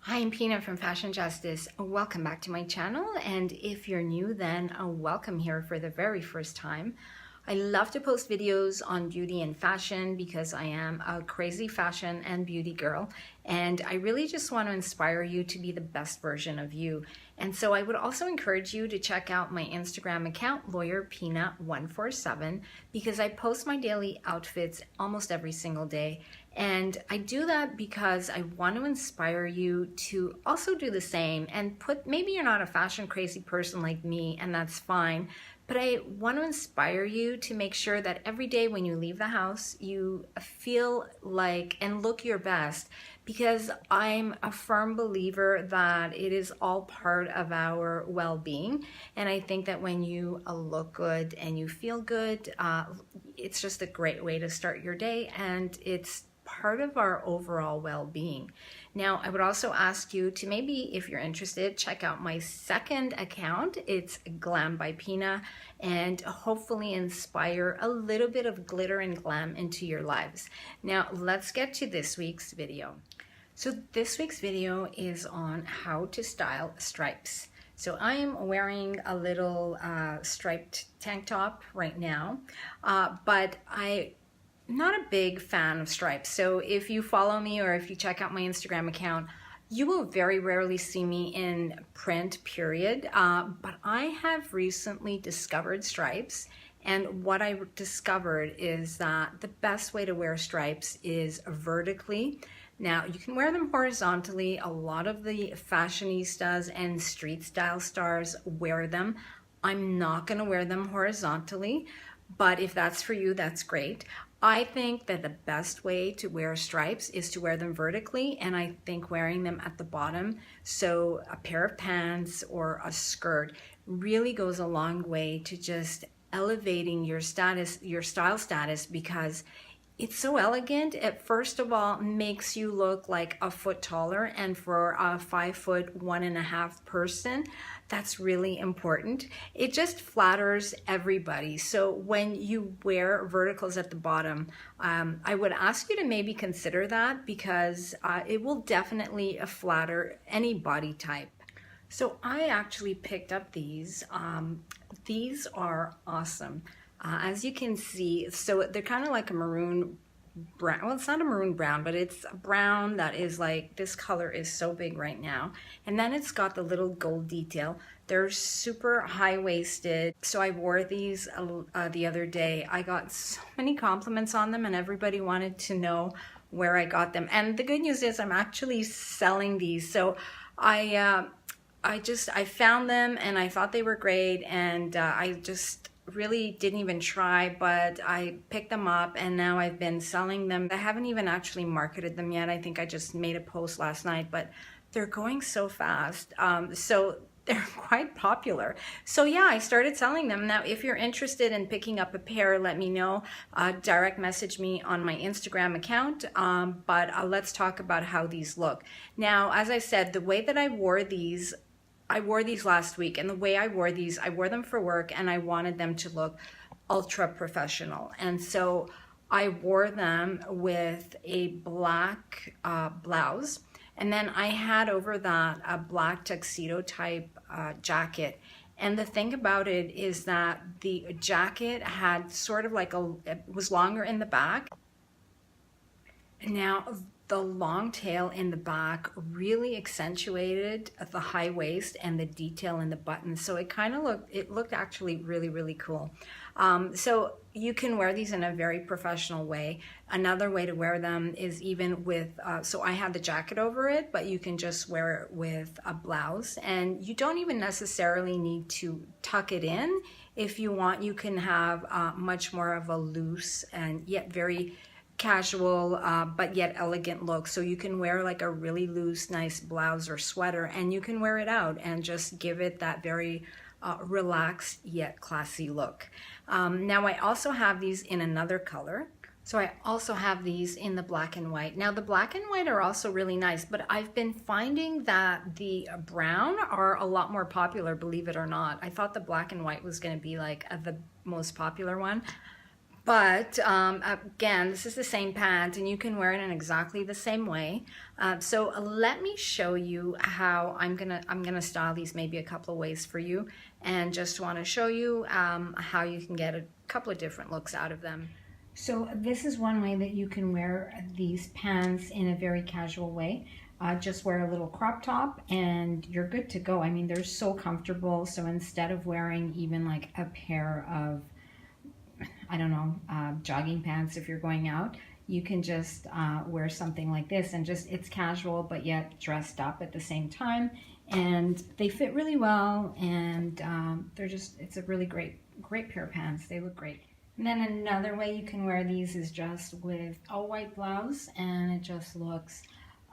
Hi, I'm Pina from Fashion Justice. Welcome back to my channel, and if you're new, then welcome here for the very first time. I love to post videos on beauty and fashion because I am a crazy fashion and beauty girl, and I really just want to inspire you to be the best version of you. And so I would also encourage you to check out my Instagram account, LawyerPina147, because I post my daily outfits almost every single day. And I do that because I want to inspire you to also do the same and maybe you're not a fashion crazy person like me, and that's fine, but I want to inspire you to make sure that every day when you leave the house, you feel like and look your best, because I'm a firm believer that it is all part of our well-being. And I think that when you look good and you feel good, it's just a great way to start your day, and it's part of our overall well-being. Now, I would also ask you to maybe, if you're interested, check out my second account. It's Glam by Pina, and hopefully inspire a little bit of glitter and glam into your lives. Now, let's get to this week's video. So this week's video is on how to style stripes. So I am wearing a little striped tank top right now, but I'm not a big fan of stripes. So if you follow me or if you check out my Instagram account, you will very rarely see me in print, period. But I have recently discovered stripes. And what I discovered is that the best way to wear stripes is vertically. Now, you can wear them horizontally. A lot of the fashionistas and street style stars wear them. I'm not gonna wear them horizontally, but if that's for you, that's great. I think that the best way to wear stripes is to wear them vertically, and I think wearing them at the bottom, so a pair of pants or a skirt, really goes a long way to just elevating your status, your style status, because it's so elegant. It first of all makes you look like a foot taller, and for a 5'1.5" person, that's really important. It just flatters everybody. So when you wear verticals at the bottom, I would ask you to maybe consider that, because it will definitely flatter any body type. So I actually picked up these. These are awesome. As you can see, so they're kind of like a maroon brown. Well, it's not a maroon brown, but it's a brown that is like, this color is so big right now. And then it's got the little gold detail. They're super high-waisted. So I wore these the other day. I got so many compliments on them, and everybody wanted to know where I got them. And the good news is I'm actually selling these. So I found them and I thought they were great, and I just really didn't even try, but I picked them up and now I've been selling them. I haven't even actually marketed them yet. I think I just made a post last night, but they're going so fast. So they're quite popular. So yeah, I started selling them. Now, if you're interested in picking up a pair, let me know. Direct message me on my Instagram account. But let's talk about how these look. Now, as I said, the way that I wore these last week, and the way I wore them for work, and I wanted them to look ultra professional. And so I wore them with a black blouse, and then I had over that a black tuxedo type jacket. And the thing about it is that the jacket had sort of like it was longer in the back. Now, the long tail in the back really accentuated the high waist and the detail in the buttons. So it looked actually really, really cool. So you can wear these in a very professional way. Another way to wear them is even with, so I had the jacket over it, but you can just wear it with a blouse, and you don't even necessarily need to tuck it in. If you want, you can have much more of a loose and yet very casual but yet elegant look. So you can wear like a really loose, nice blouse or sweater, and you can wear it out and just give it that very relaxed yet classy look. Now, I also have these in another color. So I also have these in the black and white. Now, the black and white are also really nice, but I've been finding that the brown are a lot more popular, believe it or not. I thought the black and white was going to be like the most popular one. But again, this is the same pant and you can wear it in exactly the same way. So let me show you how I'm gonna style these maybe a couple of ways for you, and just want to show you how you can get a couple of different looks out of them. So this is one way that you can wear these pants in a very casual way. Just wear a little crop top and you're good to go. I mean, they're so comfortable. So instead of wearing even like a pair of, I don't know, jogging pants if you're going out, you can just wear something like this, and just, it's casual but yet dressed up at the same time, and they fit really well, and they're just, it's a really great pair of pants. They look great. And then another way you can wear these is just with a white blouse, and it just looks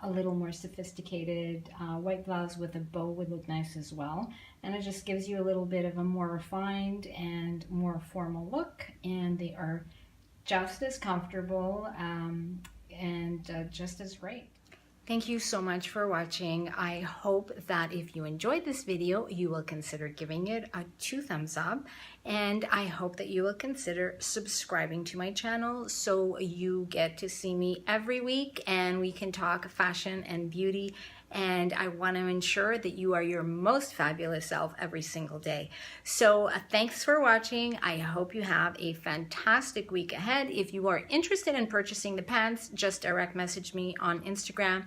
a little more sophisticated. White blouse with a bow would look nice as well, and it just gives you a little bit of a more refined and more formal look, and they are just as comfortable and just as great. Thank you so much for watching. I hope that if you enjoyed this video, you will consider giving it a 2 thumbs up. And I hope that you will consider subscribing to my channel so you get to see me every week and we can talk fashion and beauty. And I want to ensure that you are your most fabulous self every single day. So thanks for watching. I hope you have a fantastic week ahead. If you are interested in purchasing the pants, just direct message me on Instagram.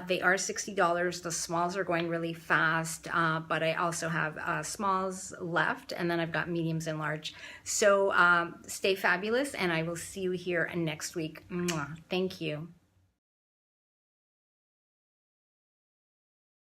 They are $60. The smalls are going really fast, but I also have smalls left, and then I've got mediums and large. So stay fabulous, and I will see you here next week. Mwah. Thank you.